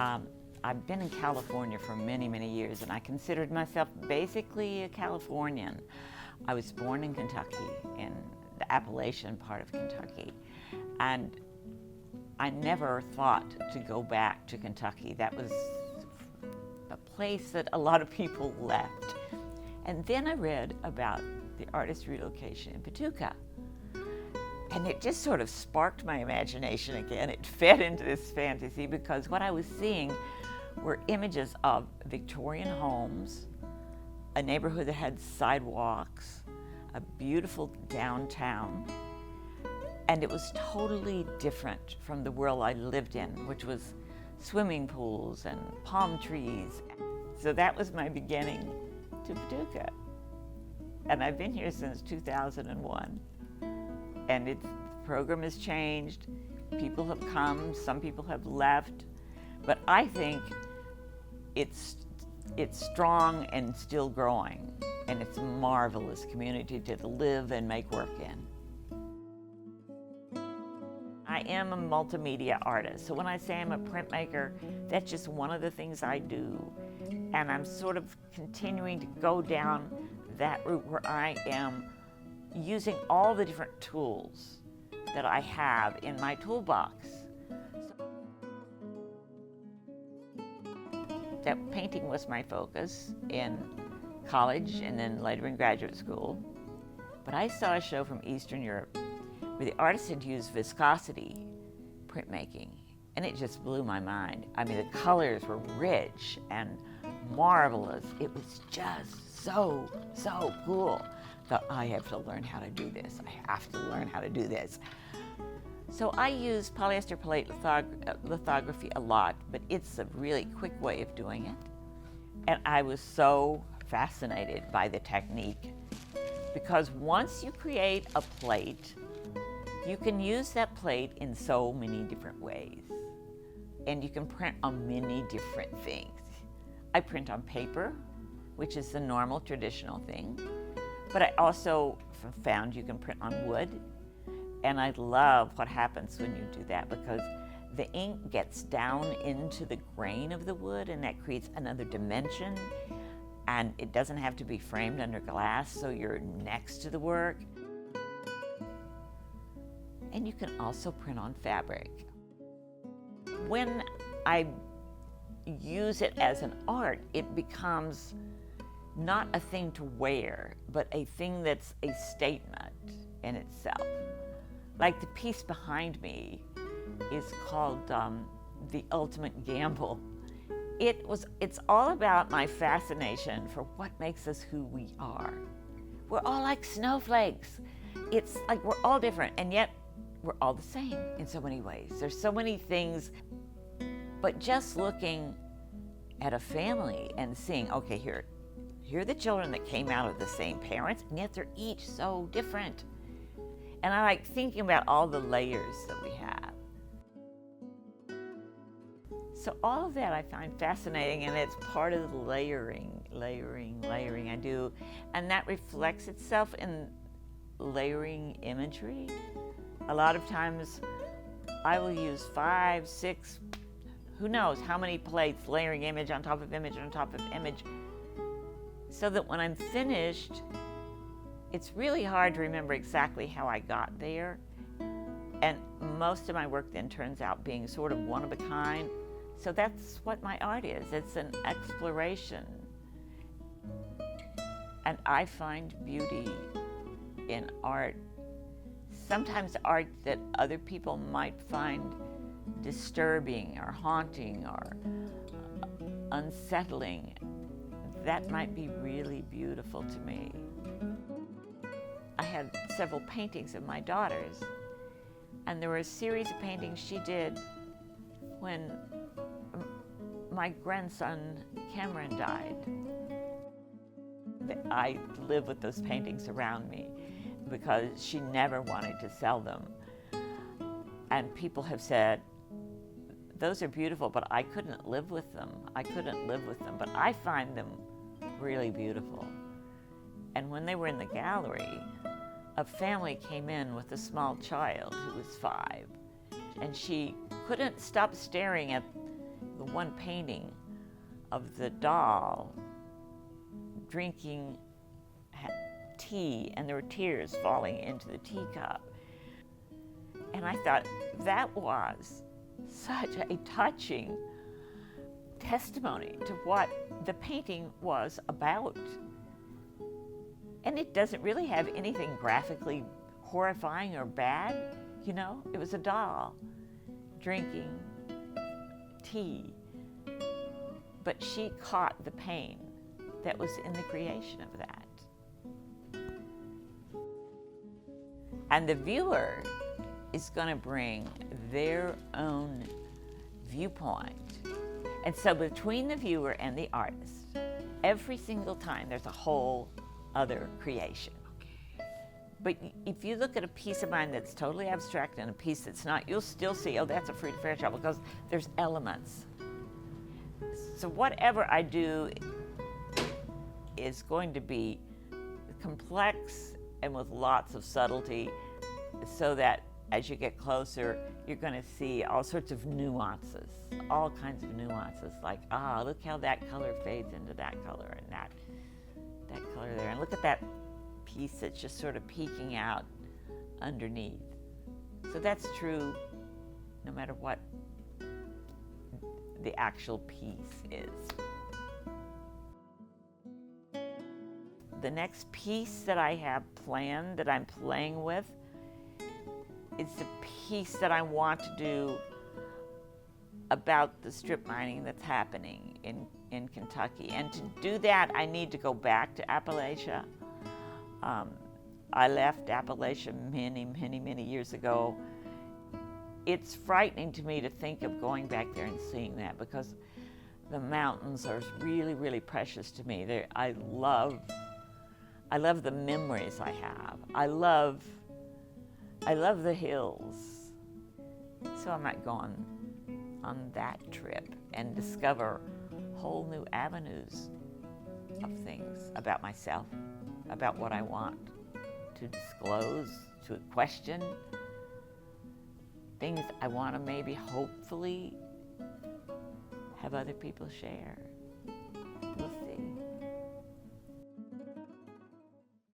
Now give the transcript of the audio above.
Um, I've been in California for many, many years, and I considered myself basically a Californian. I was born in Kentucky, in the Appalachian part of Kentucky, and I never thought to go back to Kentucky. That was a place that a lot of people left. And then I read about the artist relocation in Paducah. And it just sort of sparked my imagination again. It fed into this fantasy because what I was seeing were images of Victorian homes, a neighborhood that had sidewalks, a beautiful downtown, and it was totally different from the world I lived in, which was swimming pools and palm trees. So that was my beginning to Paducah. And I've been here since 2001. And the program has changed. People have come, some people have left, but I think it's strong and still growing, and it's a marvelous community to live and make work in. I am a multimedia artist, so when I say I'm a printmaker, that's just one of the things I do, and I'm sort of continuing to go down that route where I am using all the different tools that I have in my toolbox. That painting was my focus in college and then later in graduate school. But I saw a show from Eastern Europe where the artist had used viscosity printmaking, and it just blew my mind. I mean, the colors were rich and marvelous. It was just so cool. Thought, I have to learn how to do this. I have to learn how to do this. So I use polyester plate lithography a lot, but it's a really quick way of doing it. And I was so fascinated by the technique because once you create a plate, you can use that plate in so many different ways. And you can print on many different things. I print on paper, which is the normal traditional thing. But I also found you can print on wood, and I love what happens when you do that because the ink gets down into the grain of the wood, and that creates another dimension, and it doesn't have to be framed under glass, so you're next to the work. And you can also print on fabric. When I use it as an art, it becomes not a thing to wear, but a thing that's a statement in itself. Like the piece behind me is called The Ultimate Gamble. It's all about my fascination for what makes us who we are. We're all like snowflakes. It's like we're all different, and yet we're all the same in so many ways. There's so many things, but just looking at a family and seeing, okay, here are the children that came out of the same parents, and yet they're each so different. And I like thinking about all the layers that we have. So all of that I find fascinating, and it's part of the layering I do. And that reflects itself in layering imagery. A lot of times I will use 5, 6, who knows how many plates, layering image on top of image on top of image, so that when I'm finished, it's really hard to remember exactly how I got there. And most of my work then turns out being sort of one of a kind. So that's what my art is. It's an exploration. And I find beauty in art. Sometimes art that other people might find disturbing or haunting or unsettling, that might be really beautiful to me. I had several paintings of my daughter's, and there were a series of paintings she did when my grandson Cameron died. I live with those paintings around me because she never wanted to sell them. And people have said, those are beautiful, but I couldn't live with them. But I find them really beautiful. And when they were in the gallery, a family came in with a small child who was 5, and she couldn't stop staring at the the one painting of the doll drinking tea, and there were tears falling into the teacup. And I thought that was such a touching testimony to what the painting was about. And it doesn't really have anything graphically horrifying or bad, you know? It was a doll drinking tea. But she caught the pain that was in the creation of that. And the viewer is going to bring their own viewpoint. And so between the viewer and the artist, every single time there's a whole other creation. But if you look at a piece of mine that's totally abstract and a piece that's not, you'll still see, oh, that's a Freda Fairchild, because there's elements. So whatever I do is going to be complex and with lots of subtlety, so that as you get closer, you're going to see all sorts of nuances, all kinds of nuances, like, look how that color fades into that color, and that color there, and look at that piece that's just sort of peeking out underneath. So that's true no matter what the actual piece is. The next piece that I have planned, that I'm playing with, is the piece that I want to do about the strip mining that's happening in Kentucky. And to do that, I need to go back to Appalachia. I left Appalachia many years ago. It's frightening to me to think of going back there and seeing that, because the mountains are really precious to me. I love the memories I have. I love the hills. So I might go on that trip and discover whole new avenues of things about myself, about what I want to disclose, to question, things I want to maybe hopefully have other people share.